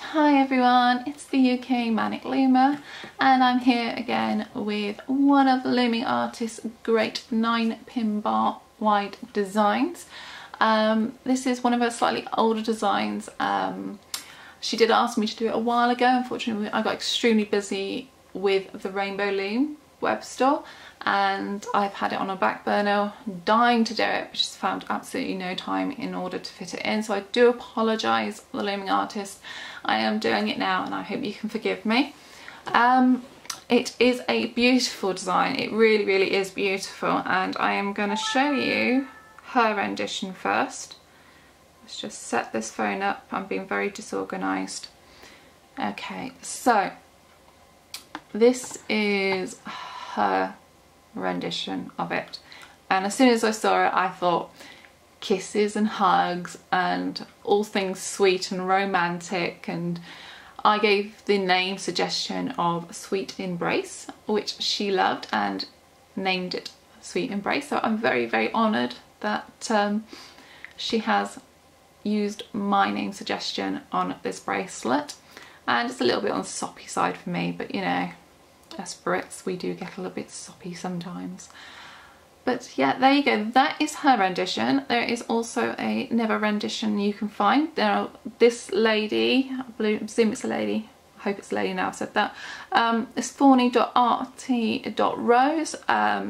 Hi everyone, it's the UKManicLoomer and I'm here again with one of the Looming Artist's great 9-pin bar wide designs. This is one of her slightly older designs. She did ask me to do it a while ago. Unfortunately, I got extremely busy with the Rainbow Loom web store and I've had it on a back burner, dying to do it, but just found absolutely no time in order to fit it in. So I do apologise, the Looming Artist. I am doing it now and I hope you can forgive me. It is a beautiful design. It really is beautiful, and I am going to show you her rendition first. Let's just set this phone up. I'm being very disorganised. Okay, so this is her rendition of it, and as soon as I saw it I thought kisses and hugs and all things sweet and romantic, and I gave the name suggestion of Sweet Embrace, which she loved and named it Sweet Embrace. So I'm very honoured that she has used my name suggestion on this bracelet, and it's a little bit on the soppy side for me, but you know, as Brits we do get a little bit soppy sometimes. But yeah, there you go, that is her rendition. There is also another rendition you can find. Now this lady, I assume it's a lady, I hope it's a lady now I've said that, it's Thorny.rt.rose.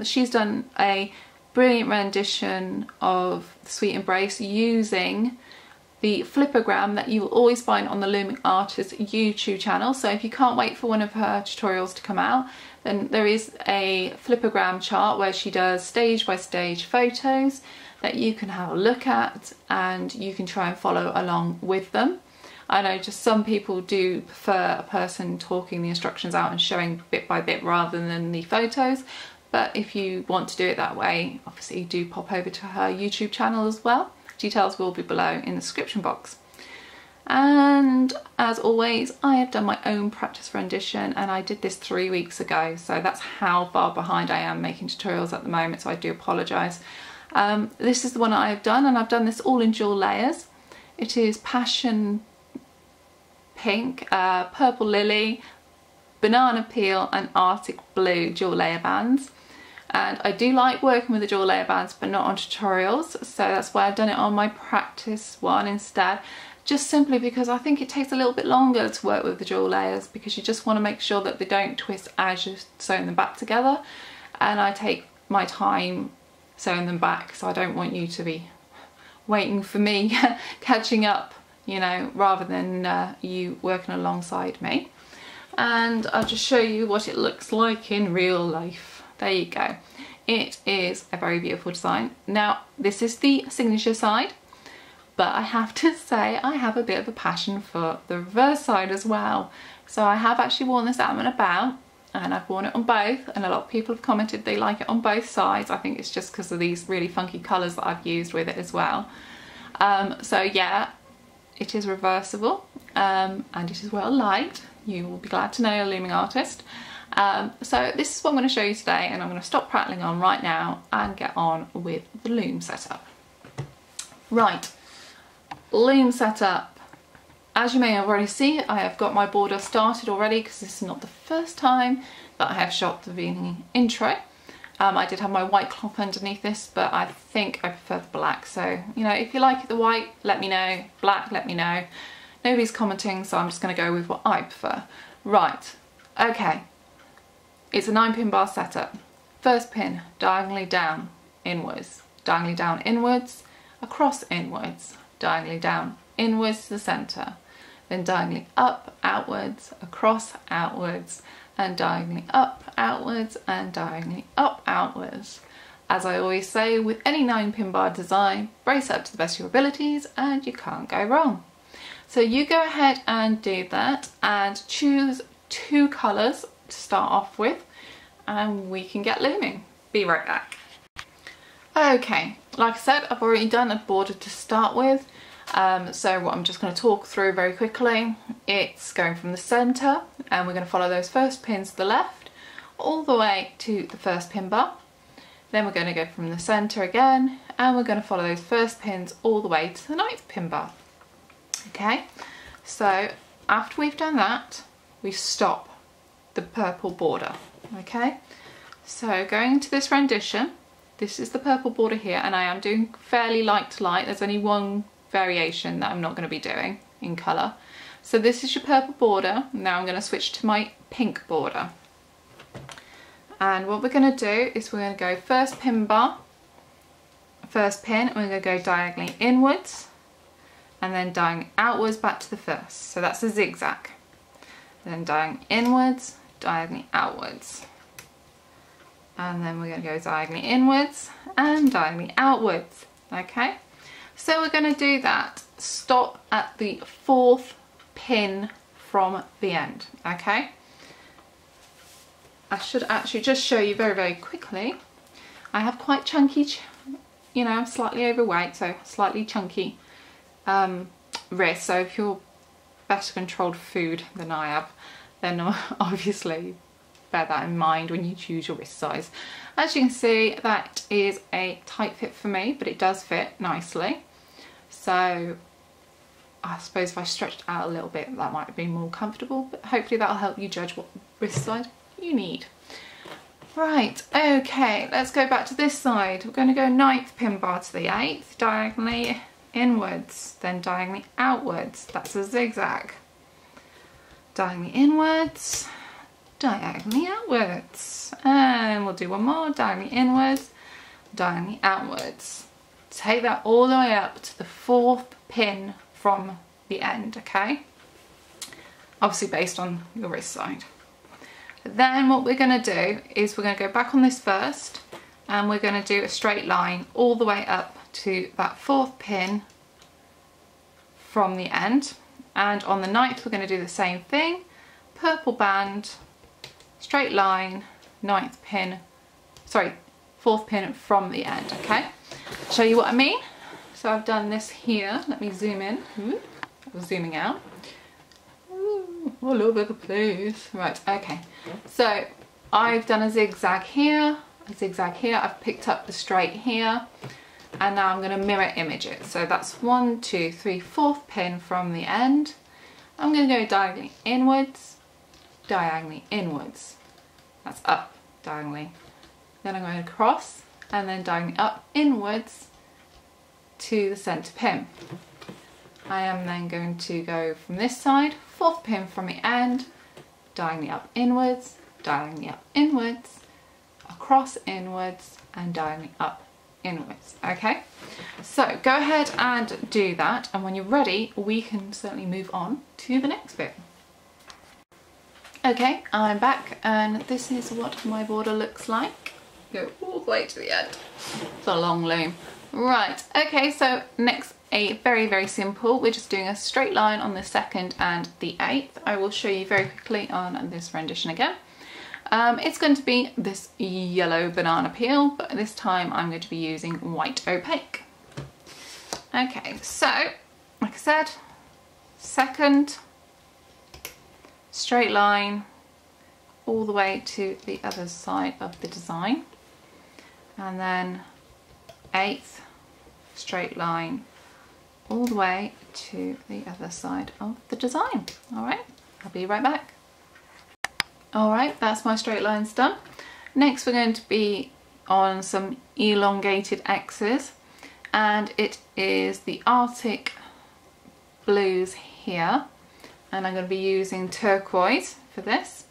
She's done a brilliant rendition of Sweet Embrace using the flippergram that you will always find on the Looming Artist YouTube channel. So if you can't wait for one of her tutorials to come out, then there is a flippergram chart where she does stage by stage photos that you can have a look at and you can try and follow along with them. I know just some people do prefer a person talking the instructions out and showing bit by bit rather than the photos, but if you want to do it that way, obviously do pop over to her YouTube channel as well. Details will be below in the description box. And as always, I have done my own practice rendition, and I did this 3 weeks ago, so that's how far behind I am making tutorials at the moment, so I do apologise. This is the one I have done, and I've done this all in dual layers. It is Passion Pink, Purple Lily, Banana Peel and Arctic Blue dual layer bands. And I do like working with the dual layer bands, but not on tutorials, so that's why I've done it on my practice one instead, just simply because I think it takes a little bit longer to work with the dual layers, because you just want to make sure that they don't twist as you're sewing them back together, and I take my time sewing them back, so I don't want you to be waiting for me catching up, you know, rather than you working alongside me. And I'll just show you what it looks like in real life. There you go. It is a very beautiful design. Now this is the signature side, but I have to say I have a bit of a passion for the reverse side as well. So I have actually worn this out and about, and I've worn it on both, and a lot of people have commented they like it on both sides. I think it's just because of these really funky colours that I've used with it as well. So yeah, it is reversible, and it is well liked. You will be glad to know, you're a Looming Artist. So this is what I'm going to show you today, and I'm going to stop prattling on right now and get on with the loom setup. Right, loom setup. As you may have already seen, I have got my border started already, because this is not the first time that I have shot the beginning intro. I did have my white cloth underneath this, but I think I prefer the black. So, you know, if you like the white, let me know. Black, let me know. Nobody's commenting, so I'm just going to go with what I prefer. Right, okay. It's a 9-pin bar setup. First pin, diagonally down, inwards, diagonally down, inwards, across, inwards, diagonally down, inwards to the centre, then diagonally up, outwards, across, outwards, and diagonally up, outwards, and diagonally up, outwards. As I always say, with any 9-pin bar design, brace up to the best of your abilities and you can't go wrong. So you go ahead and do that and choose 2 colours to start off with, and we can get looming. Be right back. Okay, like I said, I've already done a border to start with, so what I'm just going to talk through very quickly, it's going from the centre, and we're going to follow those first pins to the left all the way to the first pin bar. Then we're going to go from the centre again, and we're going to follow those first pins all the way to the 9th pin bar. Okay, so after we've done that, we stop the purple border, okay? So going into this rendition, this is the purple border here, and I am doing fairly light to light. There's only one variation that I'm not going to be doing in colour. So this is your purple border. Now I'm going to switch to my pink border. And what we're going to do is we're going to go first pin bar, first pin, and we're going to go diagonally inwards, and then diagonally outwards back to the first. So that's a zigzag. Then diagonally inwards, diagonally outwards. And then we're going to go diagonally inwards and diagonally outwards. Okay, so we're going to do that. Stop at the 4th pin from the end. Okay, I should actually just show you very, very quickly. I have quite chunky, you know, I'm slightly overweight, so slightly chunky wrists. So if you're better controlled food than I have, then obviously bear that in mind when you choose your wrist size. As you can see, that is a tight fit for me, but it does fit nicely. So I suppose if I stretched out a little bit, that might be more comfortable, but hopefully that'll help you judge what wrist size you need. Right, okay, let's go back to this side. We're going to go 9th pin bar to the 8th, diagonally inwards, then diagonally outwards. That's a zigzag. Diagonally inwards, diagonally outwards, and we'll do one more, diagonally inwards, diagonally outwards. Take that all the way up to the 4th pin from the end, okay? Obviously based on your wrist side. Then what we're going to do is we're going to go back on this first, and we're going to do a straight line all the way up to that 4th pin from the end. And on the 9th we're going to do the same thing, purple band, straight line, 9th pin, sorry, 4th pin from the end, okay? I'll show you what I mean. So I've done this here, let me zoom in. Ooh, I was zooming out. Ooh, all over the place. Right, okay. So I've done a zigzag here, I've picked up the straight here, and now I'm going to mirror image it. So that's 1, 2, 3, 4th pin from the end. I'm going to go diagonally inwards, diagonally inwards. That's up, diagonally. Then I'm going to cross, and then diagonally up, inwards to the centre pin. I am then going to go from this side, 4th pin from the end, diagonally up, inwards, across, inwards, and diagonally up, inwards. Okay, so go ahead and do that, and when you're ready we can certainly move on to the next bit. Okay, I'm back, and this is what my border looks like. Go all the way to the end. It's a long loom. Right, okay, so next, a very, very simple. We're just doing a straight line on the 2nd and the 8th. I will show you very quickly on this rendition again. It's going to be this yellow banana peel, but this time I'm going to be using white opaque. Okay, so like I said, 2nd, straight line all the way to the other side of the design, and then 8th, straight line all the way to the other side of the design. All right, I'll be right back. All right, that's my straight lines done. Next we're going to be on some elongated X's, and it is the Arctic blues here, and I'm going to be using turquoise for this.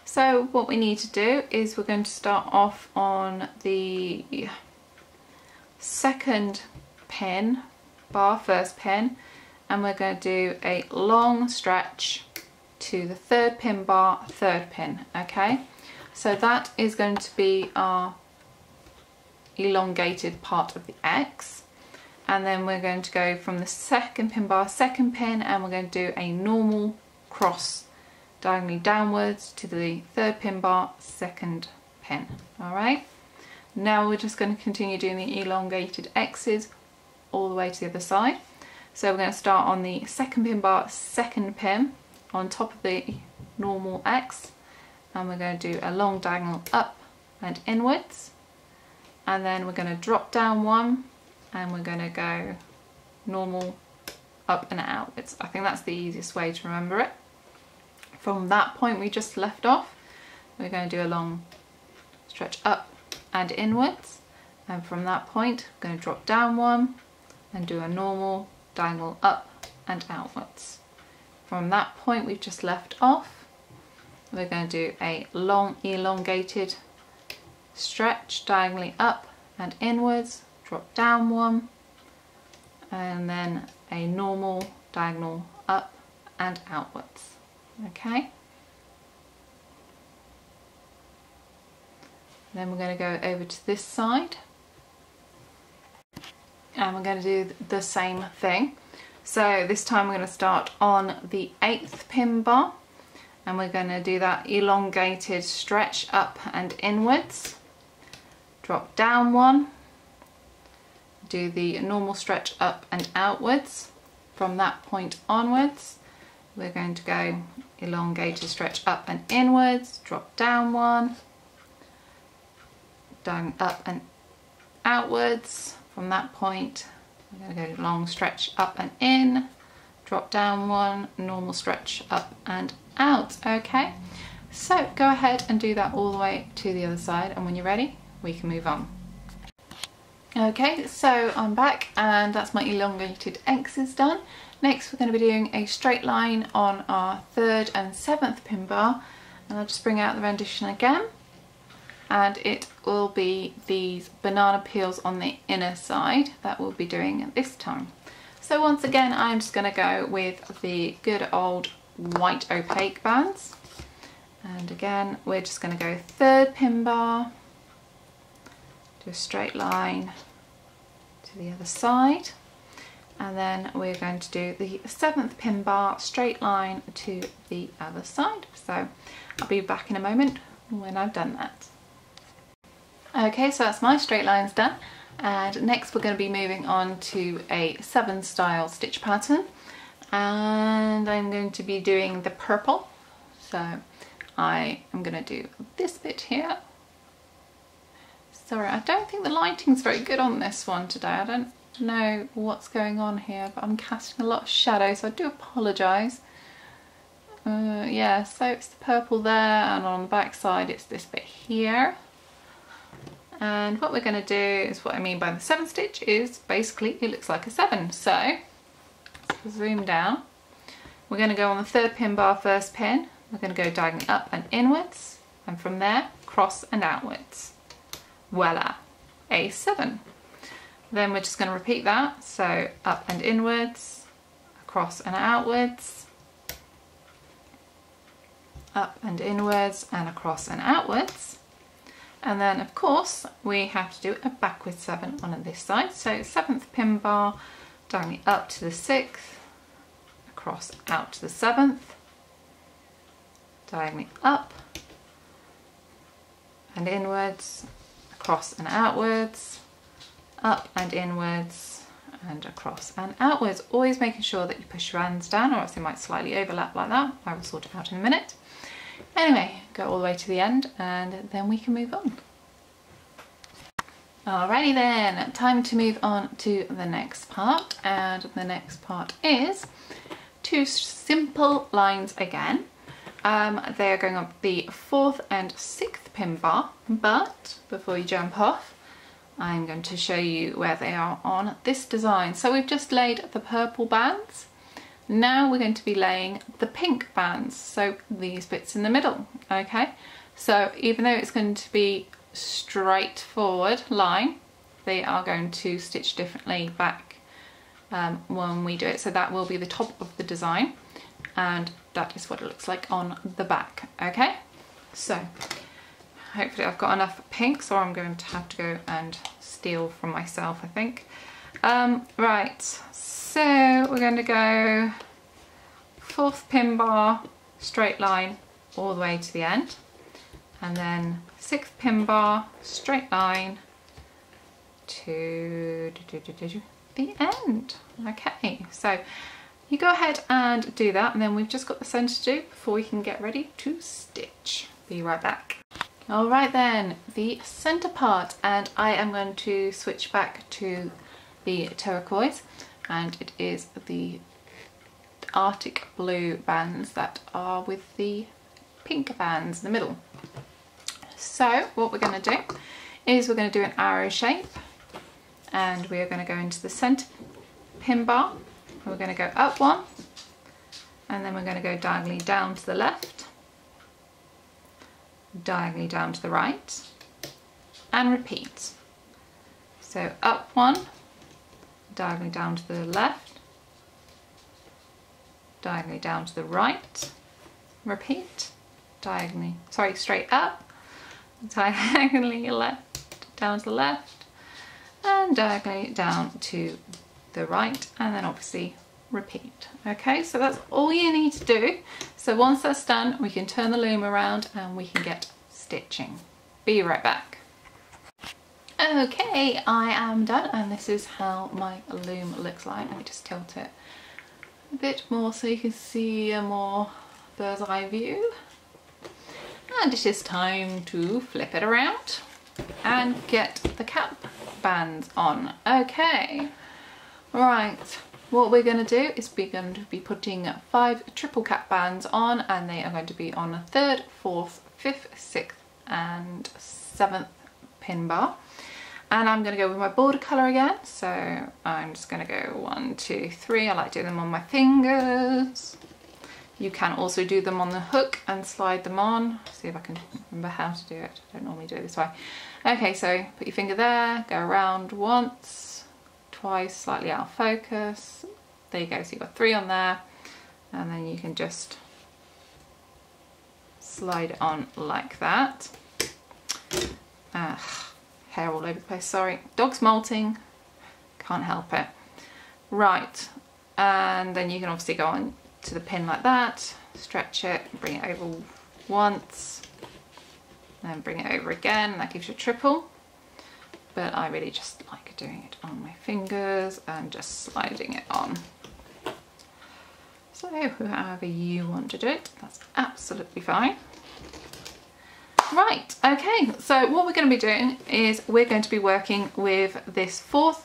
So what we need to do is we're going to start off on the 2nd pin bar, 1st pin, and we're going to do a long stretch to the 3rd pin bar, 3rd pin. Okay, so that is going to be our elongated part of the X, and then we're going to go from the 2nd pin bar, 2nd pin, and we're going to do a normal cross diagonally downwards to the 3rd pin bar, 2nd pin. All right, now we're just going to continue doing the elongated X's all the way to the other side. So we're going to start on the 2nd pin bar, 2nd pin on top of the normal X, and we're going to do a long diagonal up and inwards, and then we're going to drop down one, and we're going to go normal up and outwards. I think that's the easiest way to remember it. From that point we just left off, we're going to do a long stretch up and inwards, and from that point I'm going to drop down one and do a normal diagonal up and outwards. From that point we've just left off, we're going to do a long elongated stretch diagonally up and inwards, drop down one, and then a normal diagonal up and outwards. Okay, then we're going to go over to this side and we're going to do the same thing. So this time we're going to start on the 8th pin bar and we're going to do that elongated stretch up and inwards, drop down one, do the normal stretch up and outwards. From that point onwards we're going to go elongated stretch up and inwards, drop down one, down up and outwards. From that point we're going to go long stretch up and in, drop down one, normal stretch up and out. Okay, so go ahead and do that all the way to the other side, and when you're ready we can move on. Okay, so I'm back and that's my elongated X's done. Next we're going to be doing a straight line on our 3rd and 7th pin bar, and I'll just bring out the rendition again, and it will be these banana peels on the inner side that we'll be doing this time. So once again I'm just going to go with the good old white opaque bands, and again we're just going to go 3rd pin bar, do a straight line to the other side, and then we're going to do the 7th pin bar, straight line to the other side. So I'll be back in a moment when I've done that. Okay, so that's my straight lines done, and next we're going to be moving on to a 7 style stitch pattern, and I'm going to be doing the purple. So I am going to do this bit here. Sorry, I don't think the lighting's very good on this one today. I don't know what's going on here, but I'm casting a lot of shadow, so I do apologise. Yeah, so it's the purple there, and on the back side it's this bit here. And what we're going to do is, what I mean by the 7 stitch is basically it looks like a 7. So zoom down, we're going to go on the 3rd pin bar, 1st pin, we're going to go diagonally up and inwards, and from there cross and outwards. Voila, a 7. Then we're just going to repeat that, so up and inwards, across and outwards, up and inwards and across and outwards. And then of course we have to do a backward 7 on this side. So 7th pin bar, diagonally up to the 6th, across out to the 7th, diagonally up and inwards, across and outwards, up and inwards and across and outwards. Always making sure that you push your hands down, or else they might slightly overlap like that. I will sort it out in a minute. Anyway, go all the way to the end and then we can move on. Alrighty then, time to move on to the next part, and the next part is 2 simple lines again. They are going up the 4th and 6th pin bar, but before you jump off I'm going to show you where they are on this design. So we've just laid the purple bands. Now we're going to be laying the pink bands, so these bits in the middle. Okay, so even though it's going to be straightforward line, they are going to stitch differently back when we do it. So that will be the top of the design, and that is what it looks like on the back. Okay, so hopefully I've got enough pinks, or I'm going to have to go and steal from myself, I think. Right, so we're going to go 4th pin bar, straight line all the way to the end, and then 6th pin bar, straight line to the end. Okay, so you go ahead and do that, and then we've just got the centre to do before we can get ready to stitch. Be right back. Alright then, the centre part, and I am going to switch back to the turquoise, and it is the Arctic blue bands that are with the pink bands in the middle. So what we're going to do is we're going to do an arrow shape, and we are going to go into the centre pin bar. We're going to go up one, and then we're going to go diagonally down to the left, diagonally down to the right, and repeat. So up one, diagonally down to the left, diagonally down to the right, repeat, diagonally, sorry, straight up, diagonally left, down to the left, and diagonally down to the right, and then obviously repeat. Okay, so that's all you need to do. So once that's done, we can turn the loom around and we can get stitching. Be right back. Okay, I am done, and this is how my loom looks like. Let me just tilt it a bit more so you can see a more bird's eye view. And it is time to flip it around and get the cap bands on. Okay, right, what we're going to do is we're going to be putting 5 triple cap bands on, and they are going to be on the 3rd, 4th, 5th, 6th and 7th pin bar. And I'm going to go with my border colour again, so I'm just going to go 1, 2, 3. I like doing them on my fingers. You can also do them on the hook and slide them on. See if I can remember how to do it. I don't normally do it this way. Okay, so put your finger there, go around once, twice, slightly out of focus. There you go, so you've got 3 on there, and then you can just slide it on like that. Hair all over the place, sorry. Dog's molting, can't help it. Right, and then you can obviously go on to the pin like that, stretch it, bring it over once, then bring it over again, and that gives you a triple. But I really just like doing it on my fingers and just sliding it on. So however you want to do it, that's absolutely fine. Right, okay, so what we're going to be doing is we're going to be working with this 4th,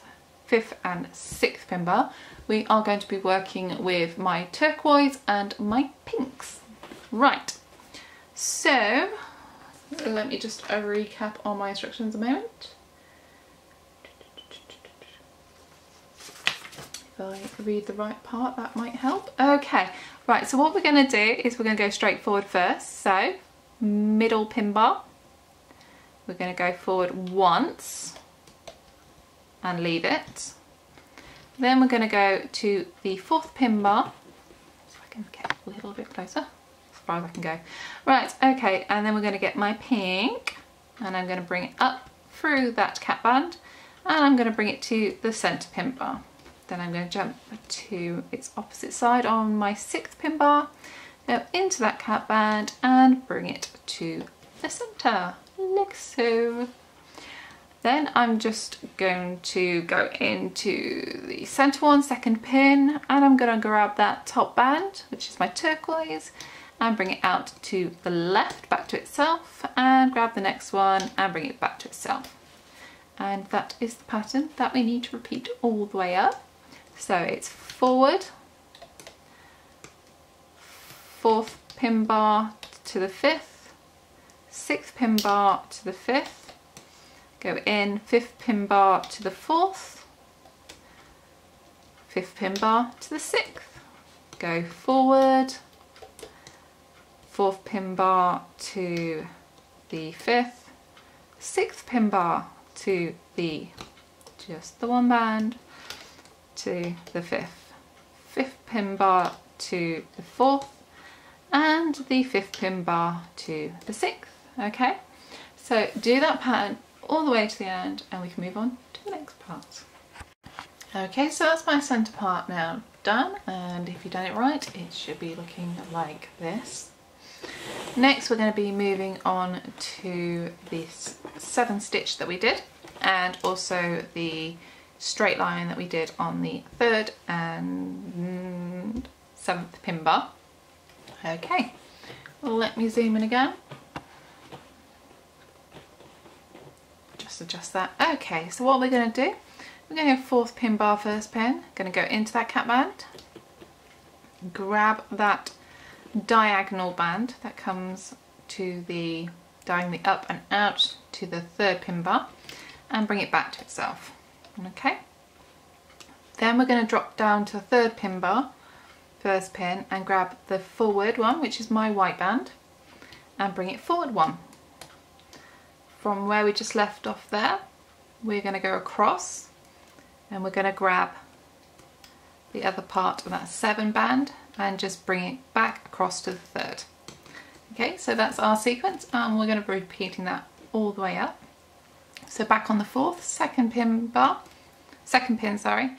5th and 6th pin bar. We are going to be working with my turquoise and my pinks. Right, so let me just recap on my instructions a moment. If I read the right part, that might help. Okay, right, so what we're going to do is we're going to go straight forward first. So middle pin bar, we're going to go forward once and leave it. Then we're going to go to the 4th pin bar, so I can get a little bit closer, as far as I can go. Right, okay, and then we're going to get my pink, and I'm going to bring it up through that cap band, and I'm going to bring it to the centre pin bar. Then I'm going to jump to its opposite side on my 6th pin bar, go into that cap band and bring it to the centre, like so. Then I'm just going to go into the centre one, 2nd pin, and I'm going to grab that top band, which is my turquoise, and bring it out to the left, back to itself, and grab the next one and bring it back to itself. And that is the pattern that we need to repeat all the way up. So it's forward, 4th pin bar to the 5th, 6th pin bar to the 5th, go in, 5th pin bar to the 4th, 5th pin bar to the 6th, go forward, 4th pin bar to the 5th, 6th pin bar to the, just the one band, to the 5th, 5th pin bar to the 4th, and the 5th pin bar to the 6th. Okay, so do that pattern all the way to the end and we can move on to the next part. Okay, so that's my centre part now done, and if you've done it right it should be looking like this. Next we're going to be moving on to this 7 stitch that we did, and also the straight line that we did on the 3rd and 7th pin bar. Okay, well, let me zoom in again. Just adjust that. Okay, so what we're going to do, we're going to go 4th pin bar, 1st pin, going to go into that cap band, grab that diagonal band that comes to the diagonally up and out to the third pin bar and bring it back to itself. Okay, then we're going to drop down to the third pin bar, first pin, and grab the forward one, which is my white band, and bring it forward one. From where we just left off there, we're going to go across and we're going to grab the other part of that 7 band and just bring it back across to the third. Okay, so that's our sequence, and we're going to be repeating that all the way up. So back on the fourth, second pin, sorry,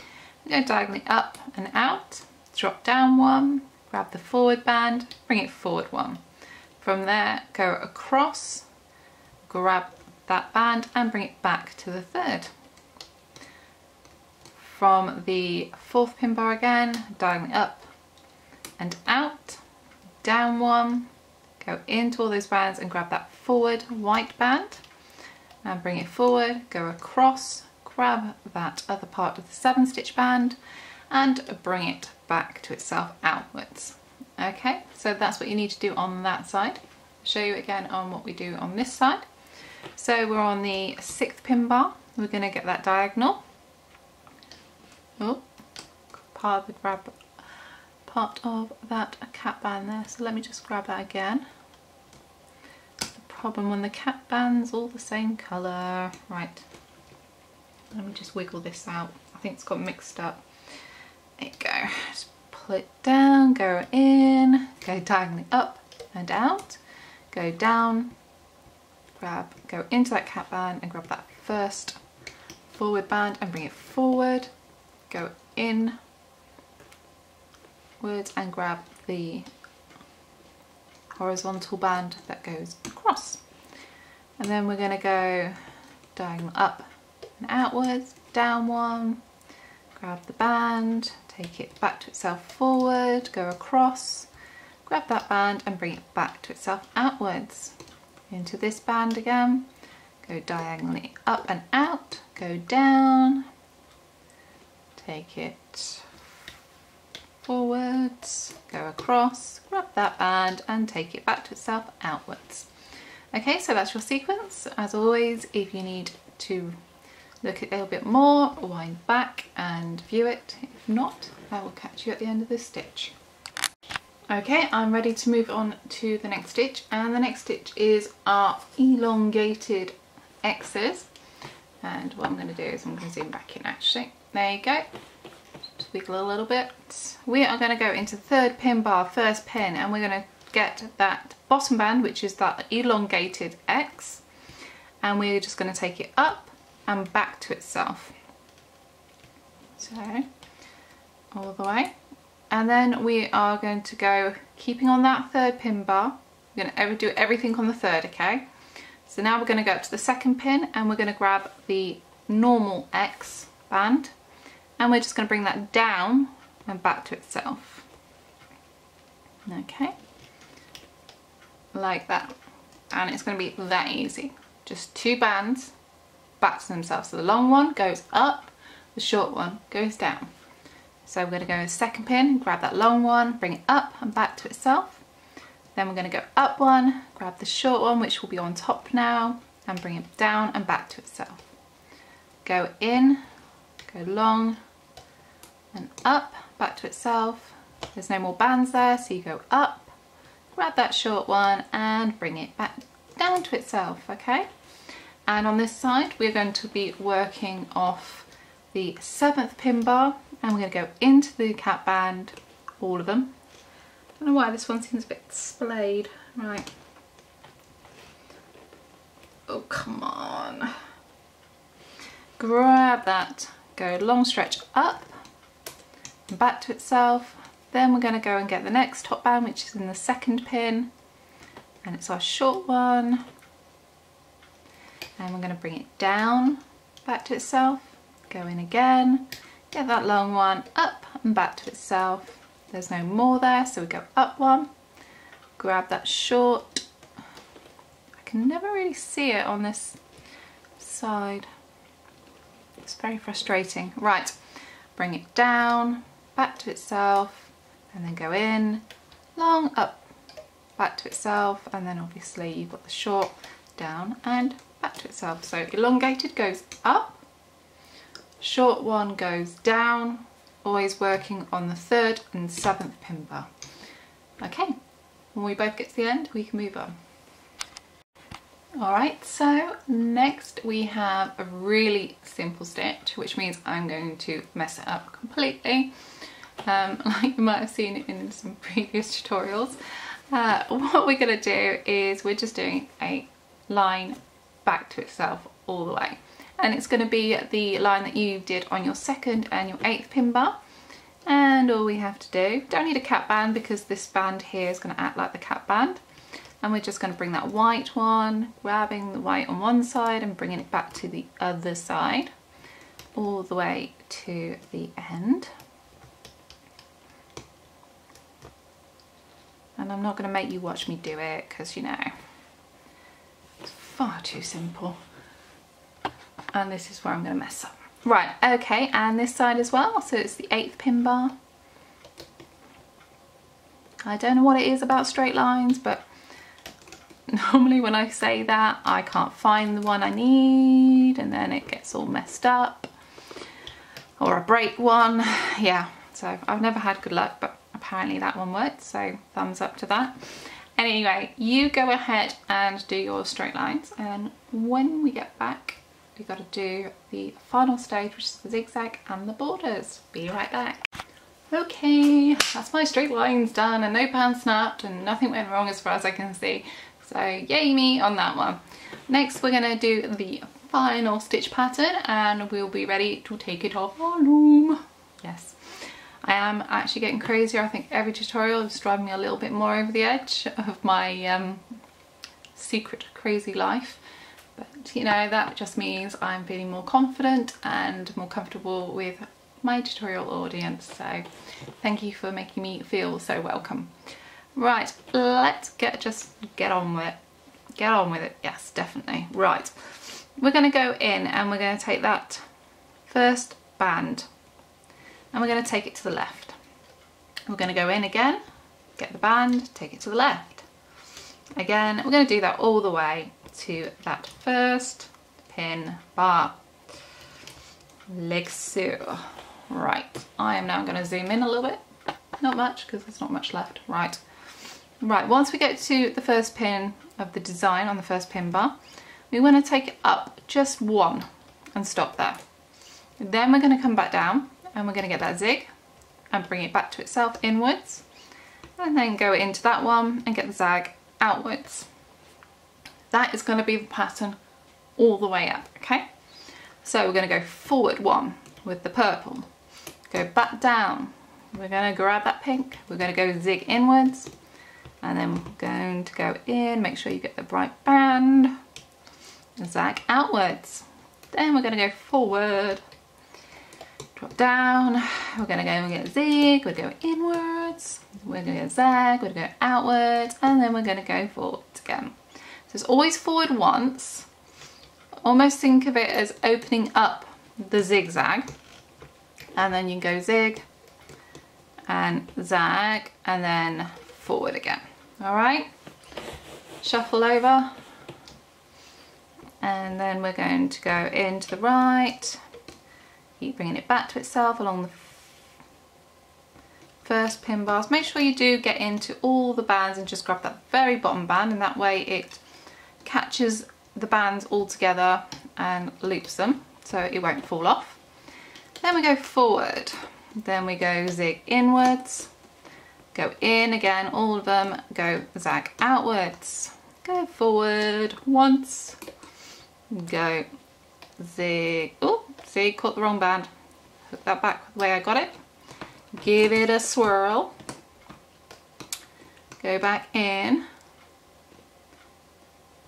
we're going diagonally up and out, drop down one, grab the forward band, bring it forward one. From there, go across, grab that band and bring it back to the third. From the fourth pin bar again, diagonally up and out, down one, go into all those bands and grab that forward white band and bring it forward, go across, grab that other part of the 7-stitch band and bring it back to itself outwards. Okay, so that's what you need to do on that side. I'll show you again on what we do on this side. So we're on the 6th pin bar, we're going to get that diagonal. Oh, part of that cap band there, so let me just grab that again. The problem when the cap band's all the same colour. Right, let me just wiggle this out, I think it's got mixed up. There you go, just pull it down, go in, go diagonally up and out, go down, go into that cap band and grab that first forward band and bring it forward, go in words and grab the horizontal band that goes across, and then we're going to go diagonal up and outwards, down one, grab the band, take it back to itself forward, go across, grab that band and bring it back to itself outwards, into this band again, go diagonally up and out, go down, take it forwards, go across, grab that band and take it back to itself outwards. Okay, so that's your sequence. As always, if you need to look at it a little bit more, wind back and view it. If not, I will catch you at the end of this stitch. Okay, I'm ready to move on to the next stitch, and the next stitch is our elongated X's. And what I'm going to do is I'm going to zoom back in actually. There you go. Just wiggle a little bit. We are going to go into third pin bar, first pin, and we're going to get that bottom band, which is that elongated X, and we're just going to take it up and back to itself. So, all the way. And then we are going to go, keeping on that third pin bar, we're going to do everything on the third, okay? So now we're going to go up to the second pin and we're going to grab the normal X band and we're just going to bring that down and back to itself. Okay, like that. And it's going to be that easy. Just 2 bands back to themselves. So the long one goes up, the short one goes down. So we're going to go second pin, grab that long one, bring it up and back to itself. Then we're going to go up one, grab the short one, which will be on top now, and bring it down and back to itself. Go in, go long and up, back to itself. There's no more bands there, so you go up, grab that short one and bring it back down to itself, okay? And on this side, we're going to be working off the 7th pin bar, and we're going to go into the cap band, all of them. I don't know why this one seems a bit splayed. Right. Oh, come on. Grab that, go long stretch up and back to itself. Then we're going to go and get the next top band, which is in the 2nd pin, and it's our short one. And we're going to bring it down, back to itself, go in again, get that long one up and back to itself. There's no more there, so we go up one, grab that short. I can never really see it on this side. It's very frustrating. Right, bring it down, back to itself, and then go in, long, up, back to itself, and then obviously you've got the short, down and back to itself. So elongated goes up, short one goes down, always working on the 3rd and 7th pin bar. Okay, when we both get to the end, we can move on. Alright, so next we have a really simple stitch, which means I'm going to mess it up completely, like you might have seen in some previous tutorials. What we're going to do is we're just doing a line back to itself all the way, and it's going to be the line that you did on your 2nd and your 8th pin bar. And all we have to do, don't need a cap band because this band here is going to act like the cap band. And we're just going to bring that white one, grabbing the white on one side and bringing it back to the other side, all the way to the end. And I'm not going to make you watch me do it because, you know, it's far too simple. And this is where I'm going to mess up. Right, okay, and this side as well. So it's the 8th pin bar. I don't know what it is about straight lines, but normally when I say that, I can't find the one I need and then it gets all messed up. Or I break one. Yeah, so I've never had good luck, but apparently that one worked, so thumbs up to that. Anyway, you go ahead and do your straight lines, and when we get back, we've got to do the final stage, which is the zigzag and the borders. Be right back. Okay, that's my straight lines done, and no band snapped, and nothing went wrong as far as I can see. So yay me on that one. Next we're going to do the final stitch pattern and we'll be ready to take it off our loom. Yes, I am actually getting crazier. I think every tutorial is driving me a little bit more over the edge of my secret crazy life. But you know, that just means I'm feeling more confident and more comfortable with my tutorial audience. So thank you for making me feel so welcome. Right, let's just get on with it. Get on with it, yes, definitely. Right, we're going to go in and we're going to take that first band and we're going to take it to the left. We're going to go in again, get the band, take it to the left. Again, we're going to do that all the way to that first pin bar. Like so. Right, I am now going to zoom in a little bit. Not much, because there's not much left. Right. Right, once we get to the first pin of the design on the first pin bar, we want to take it up just one and stop there. Then we're going to come back down and we're going to get that zig and bring it back to itself inwards, and then go into that one and get the zag outwards. That is going to be the pattern all the way up, okay? So we're going to go forward one with the purple, go back down, we're going to grab that pink, we're going to go zig inwards, and then we're going to go in, make sure you get the right band, zag outwards. Then we're going to go forward, drop down, we're going to go and get a zig, we're going to go inwards, we're going to go zag, we're going to go outwards, and then we're going to go forwards again. So it's always forward once. Almost think of it as opening up the zigzag, and then you can go zig and zag and then forward again. All right, shuffle over, and then we're going to go into the right, keep bringing it back to itself along the first pin bars. Make sure you do get into all the bands and just grab that very bottom band, and that way it catches the bands all together and loops them so it won't fall off. Then we go forward, then we go zig inwards, go in again, all of them, go zag outwards, go forward once, go zig, oh, see, caught the wrong band, hook that back the way I got it, give it a swirl, go back in.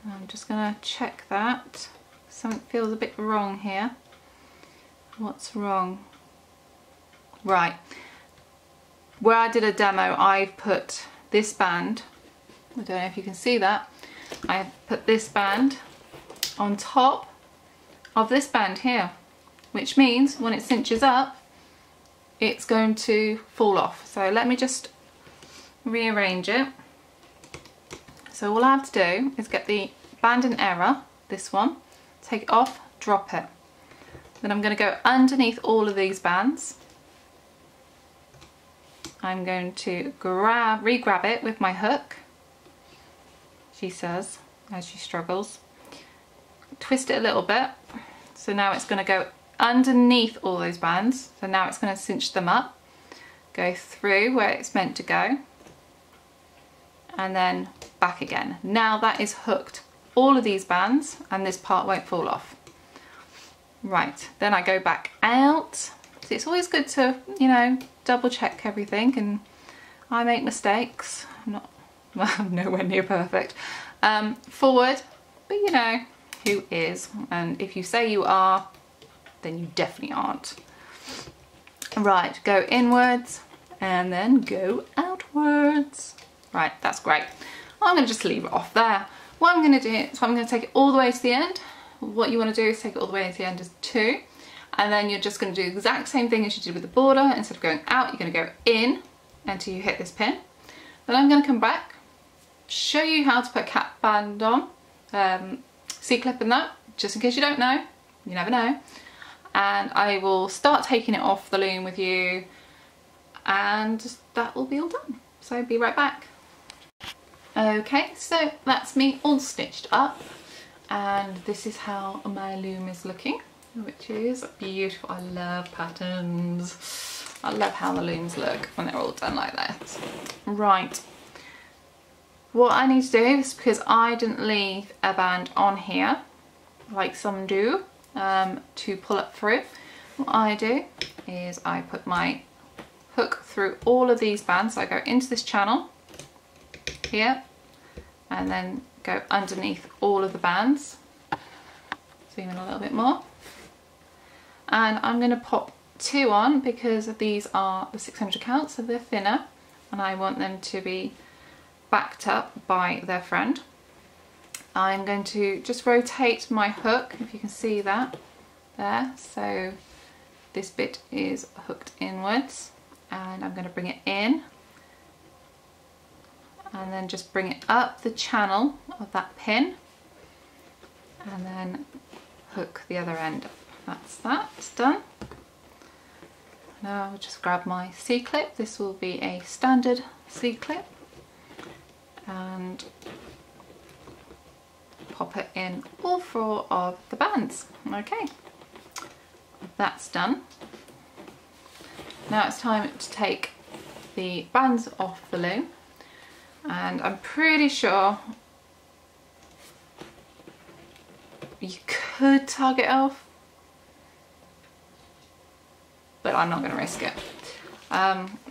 I'm just going to check that. Something feels a bit wrong here. What's wrong? Right. Where I did a demo, I've put this band, I don't know if you can see that, I've put this band on top of this band here, which means when it cinches up, it's going to fall off. So let me just rearrange it. So all I have to do is get the band in error, this one, take it off, drop it. Then I'm going to go underneath all of these bands. I'm going to re-grab it with my hook, she says, as she struggles. Twist it a little bit. So now it's going to go underneath all those bands. So now it's going to cinch them up, go through where it's meant to go, and then back again. Now that is hooked all of these bands and this part won't fall off. Right, then I go back out. So it's always good to, you know, double check everything, and I make mistakes. Well, I'm nowhere near perfect. Forward, but you know, who is? And if you say you are, then you definitely aren't. Right, go inwards and then go outwards. Right, that's great. I'm going to just leave it off there. What I'm going to do is I'm going to take it all the way to the end. What you want to do is take it all the way to the end as 2, and then you're just going to do the exact same thing as you did with the border. Instead of going out, you're going to go in until you hit this pin. Then I'm going to come back, show you how to put a cap band on, C-clip in that, just in case you don't know, you never know. And I will start taking it off the loom with you, and that will be all done. So be right back. Okay, so that's me all stitched up, and this is how my loom is looking, which is beautiful. I love patterns. I love how the looms look when they're all done like that. Right, what I need to do is, because I didn't leave a band on here like some do, to pull up through, what I do is I put my hook through all of these bands. So I go into this channel here and then go underneath all of the bands. Zoom in a little bit more. And I'm going to pop 2 on because these are the 600 count, so they're thinner, and I want them to be backed up by their friend. I'm going to just rotate my hook, if you can see that there. So this bit is hooked inwards, and I'm going to bring it in and then just bring it up the channel of that pin and then hook the other end up. That's that, it's done. Now I'll just grab my C-clip. This will be a standard C-clip, and pop it in all 4 of the bands. Okay, that's done. Now it's time to take the bands off the loom, and I'm pretty sure you could tug it off, but I'm not going to risk it.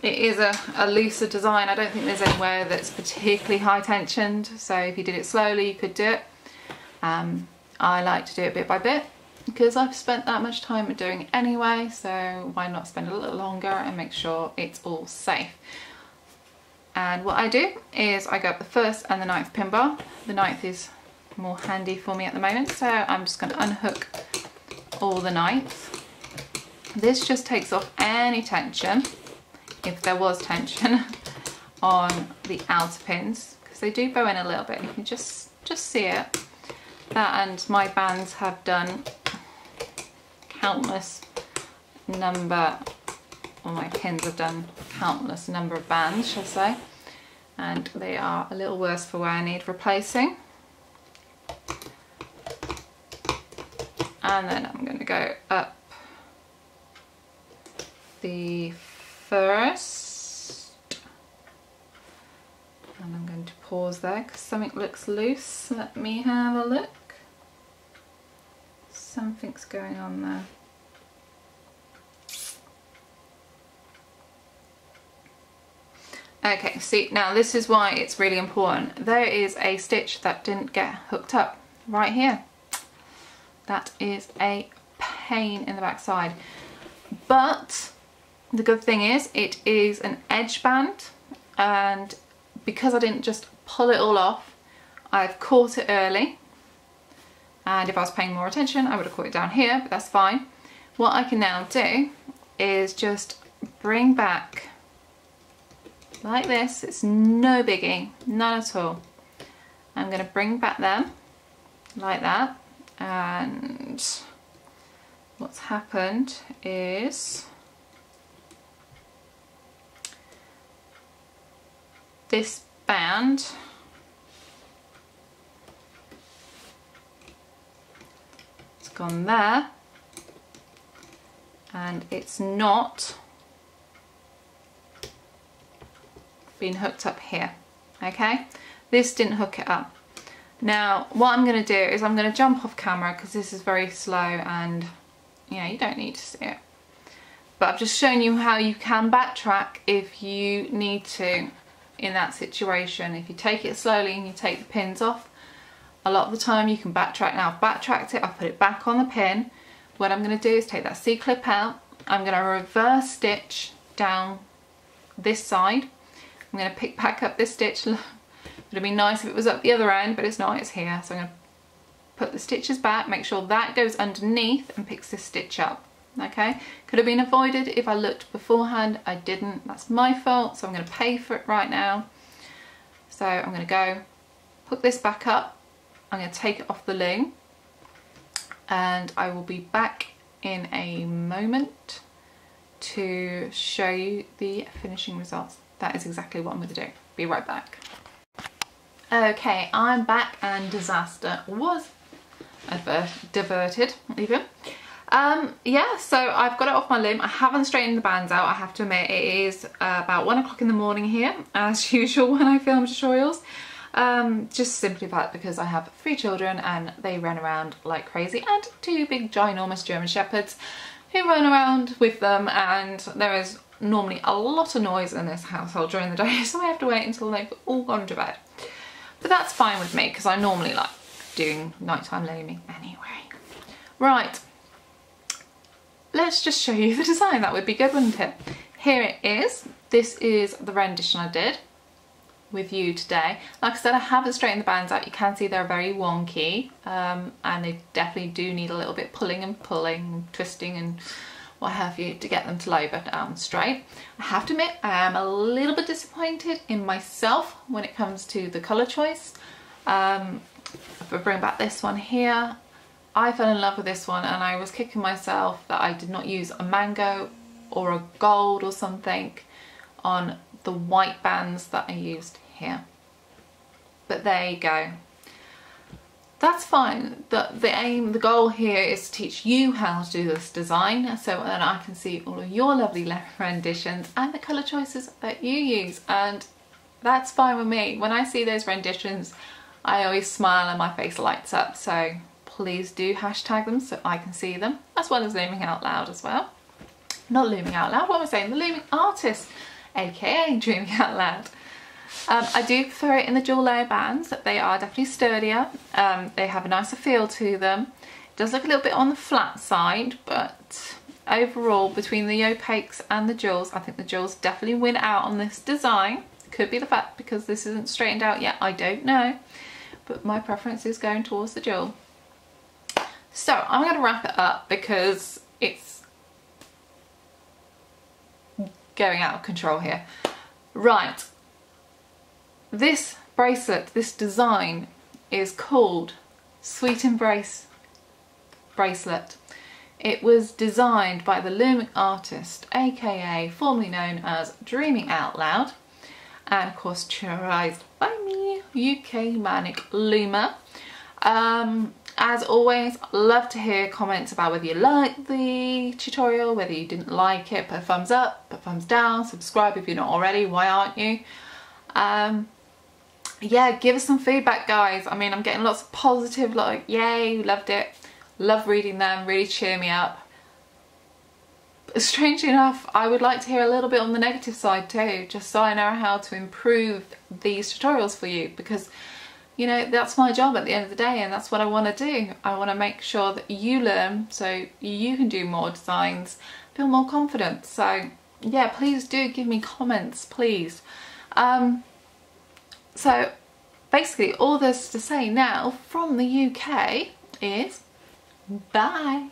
It is a looser design. I don't think there's anywhere that's particularly high tensioned, so if you did it slowly you could do it. I like to do it bit by bit because I've spent that much time doing it anyway, so why not spend a little longer and make sure it's all safe. And what I do is I go up the 1st and the 9th pin bar. The 9th is more handy for me at the moment, so I'm just going to unhook all the 9th. This just takes off any tension, if there was tension, on the outer pins, because they do bow in a little bit. You can just see it. That, and my bands have done countless number, or my pins have done countless number of bands, shall I say, and they are a little worse for wear, I need replacing. And then I'm going to go up the 1st, and I'm going to pause there because something looks loose. Let me have a look. Something's going on there. Okay, see, now this is why it's really important. There is a stitch that didn't get hooked up right here. That is a pain in the backside. But the good thing is it is an edge band, and because I didn't just pull it all off, I've caught it early. And if I was paying more attention, I would have caught it down here, but that's fine. What I can now do is just bring back like this. It's no biggie, none at all. I'm going to bring back them like that, and what's happened is this band it's gone there, and it's not been hooked up here. Okay, this didn't hook it up. Now what I'm going to do is I'm going to jump off camera because this is very slow and yeah, you don't need to see it, but I've just shown you how you can backtrack if you need to in that situation. If you take it slowly and you take the pins off, a lot of the time you can backtrack. Now I've backtracked it, I've put it back on the pin. What I'm going to do is take that C-clip out, I'm going to reverse stitch down this side. I'm going to pick back up this stitch. It would be nice if it was up the other end, but it's not, it's here. So I'm going to put the stitches back, make sure that goes underneath and picks this stitch up. Okay, could have been avoided if I looked beforehand. I didn't, that's my fault, so I'm going to pay for it right now. So I'm going to go hook this back up, I'm going to take it off the loom, and I will be back in a moment to show you the finishing results. That is exactly what I'm going to do. Be right back. Okay, I'm back and disaster was diverted even. Yeah, so I've got it off my loom. I haven't straightened the bands out, I have to admit. It is about 1 o'clock in the morning here, as usual when I film tutorials. Just simply that because I have 3 children and they run around like crazy, and 2 big ginormous German Shepherds who run around with them, and there is normally a lot of noise in this household during the day, so I have to wait until they've all gone to bed. But that's fine with me because I normally like doing nighttime looming anyway. Right. Let's just show you the design. That would be good, wouldn't it? Here it is. This is the rendition I did with you today. Like I said, I haven't straightened the bands out. You can see they're very wonky, and they definitely do need a little bit pulling and twisting and what have you to get them to lay down straight. I have to admit, I am a little bit disappointed in myself when it comes to the colour choice. If I bring back this one here, I fell in love with this one and I was kicking myself that I did not use a mango or a gold or something on the white bands that I used here. But there you go. That's fine. The goal here is to teach you how to do this design so that I can see all of your lovely renditions and the colour choices that you use, and that's fine with me. When I see those renditions, I always smile and my face lights up, so please do hashtag them so I can see them, as well as looming out loud as well. Not looming out loud, what am I saying? The looming artist, aka dreaming out loud. I do prefer it in the dual layer bands. They are definitely sturdier. They have a nicer feel to them. It does look a little bit on the flat side, but overall between the opaques and the jewels, I think the jewels definitely win out on this design. Could be the fact because this isn't straightened out yet, I don't know, but my preference is going towards the jewel. So I'm going to wrap it up because it's going out of control here. Right, this bracelet, this design is called Sweet Embrace Bracelet. It was designed by the looming artist, aka formerly known as Dreaming Out Loud, and of course tutorialized by me, UKManicLoomer. As always, love to hear comments about whether you liked the tutorial, whether you didn't like it. Put a thumbs up, put a thumbs down, subscribe if you're not already, why aren't you? Yeah, give us some feedback, guys. I mean, I'm getting lots of positive, like, yay, loved it. Love reading them, really cheer me up. But strangely enough, I would like to hear a little bit on the negative side too, just so I know how to improve these tutorials for you, because you know, that's my job at the end of the day, and that's what I want to do. I want to make sure that you learn so you can do more designs, feel more confident. So yeah, please do give me comments, please. So basically all there's to say now from the UK is bye.